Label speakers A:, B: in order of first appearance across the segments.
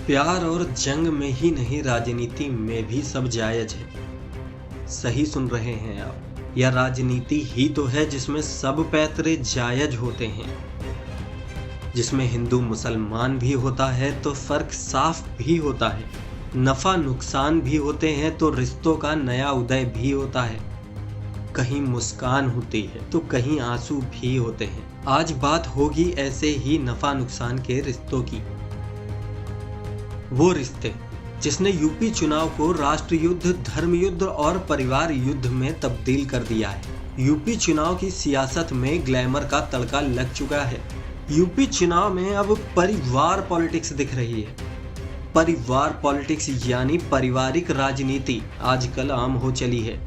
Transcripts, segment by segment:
A: प्यार और जंग में ही नहीं, राजनीति में भी सब जायज है। सही सुन रहे हैं आप। यह राजनीति ही तो है जिसमें सब पैतरे जायज होते हैं, जिसमें हिंदू मुसलमान भी होता है तो फर्क साफ भी होता है, नफा नुकसान भी होते हैं तो रिश्तों का नया उदय भी होता है। कहीं मुस्कान होती है तो कहीं आंसू भी होते हैं। आज बात होगी ऐसे ही नफा नुकसान के रिश्तों की। वो रिश्ते जिसने यूपी चुनाव को राष्ट्र युद्ध, धर्म युद्ध और परिवार युद्ध में तब्दील कर दिया है। यूपी चुनाव की सियासत में ग्लैमर का तड़का लग चुका है। यूपी चुनाव में अब परिवार पॉलिटिक्स दिख रही है। परिवार पॉलिटिक्स यानी पारिवारिक राजनीति आजकल आम हो चली है।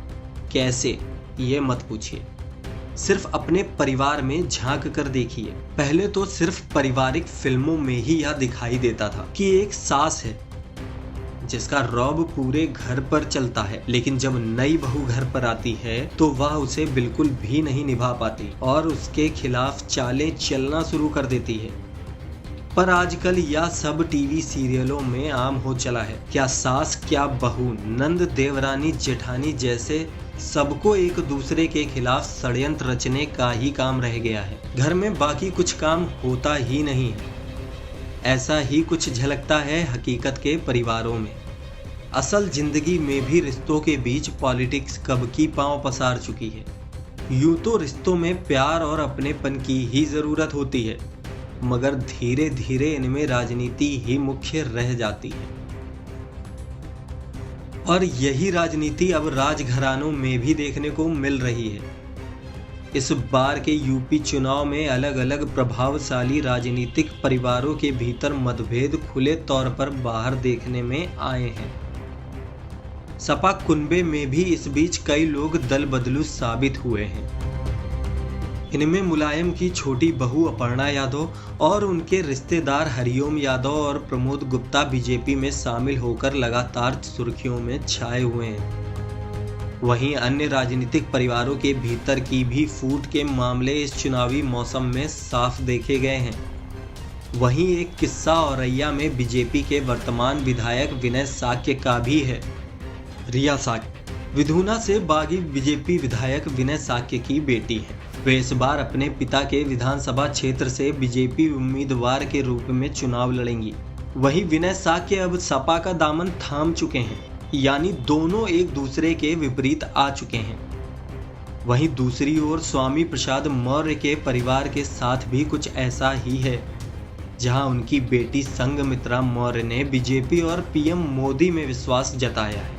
A: कैसे, ये मत पूछिए, सिर्फ अपने परिवार में झांक कर देखिए। पहले तो सिर्फ पारिवारिक फिल्मों में ही यह दिखाई देता था कि एक सास है जिसका रौब पूरे घर पर चलता है, लेकिन जब नई बहू घर पर आती है तो वह उसे बिल्कुल भी नहीं निभा पाती और उसके खिलाफ चालें चलना शुरू कर देती है। पर आजकल यह सब टीवी सीरियलों में आम हो चला है। क्या सास, क्या बहू, नंद, देवरानी, जेठानी जैसे सबको एक दूसरे के खिलाफ षड्यंत्र रचने का ही काम रह गया है। घर में बाकी कुछ काम होता ही नहीं है। ऐसा ही कुछ झलकता है हकीकत के परिवारों में। असल जिंदगी में भी रिश्तों के बीच पॉलिटिक्स कब की पांव पसार चुकी है। यूं तो रिश्तों में प्यार और अपनेपन की ही जरूरत होती है, मगर धीरे धीरे इनमें राजनीति ही मुख्य रह जाती है। और यही राजनीति अब राजघरानों में भी देखने को मिल रही है। इस बार के यूपी चुनाव में अलग अलग प्रभावशाली राजनीतिक परिवारों के भीतर मतभेद खुले तौर पर बाहर देखने में आए हैं। सपा कुनबे में भी इस बीच कई लोग दल बदलू साबित हुए हैं। इनमें मुलायम की छोटी बहू अपर्णा यादव और उनके रिश्तेदार हरिओम यादव और प्रमोद गुप्ता बीजेपी में शामिल होकर लगातार सुर्खियों में छाए हुए हैं। वहीं अन्य राजनीतिक परिवारों के भीतर की भी फूट के मामले इस चुनावी मौसम में साफ देखे गए हैं। वहीं एक किस्सा औरैया में बीजेपी के वर्तमान विधायक विनय साक्य का भी है। रिया साक्य विधुना से बागी बीजेपी विधायक विनय साक्य की बेटी है। वे इस बार अपने पिता के विधानसभा क्षेत्र से बीजेपी उम्मीदवार के रूप में चुनाव लड़ेंगी। वहीं विनय साक्य अब सपा का दामन थाम चुके हैं, यानी दोनों एक दूसरे के विपरीत आ चुके हैं। वहीं दूसरी ओर स्वामी प्रसाद मौर्य के परिवार के साथ भी कुछ ऐसा ही है, जहां उनकी बेटी संघमित्रा मौर्य ने बीजेपी और पीएम मोदी में विश्वास जताया है।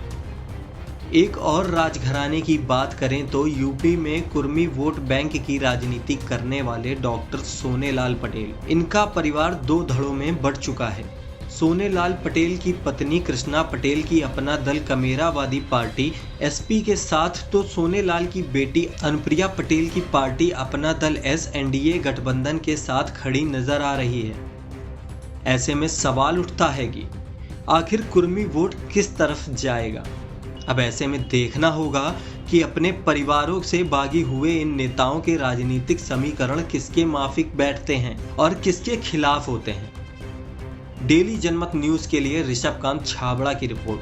A: एक और राजघराने की बात करें तो यूपी में कुर्मी वोट बैंक की राजनीति करने वाले डॉक्टर सोनेलाल पटेल, इनका परिवार दो धड़ों में बढ़ चुका है। सोनेलाल पटेल की पत्नी कृष्णा पटेल की अपना दल कमेरावादी पार्टी एसपी के साथ, तो सोनेलाल की बेटी अनुप्रिया पटेल की पार्टी अपना दल एसएनडीए गठबंधन के साथ खड़ी नजर आ रही है। ऐसे में सवाल उठता है कि आखिर कुर्मी वोट किस तरफ जाएगा। अब ऐसे में देखना होगा कि अपने परिवारों से बागी हुए इन नेताओं के राजनीतिक समीकरण किसके माफिक बैठते हैं और किसके खिलाफ होते हैं। डेली जनमत न्यूज के लिए ऋषभ कांत छाबड़ा की रिपोर्ट।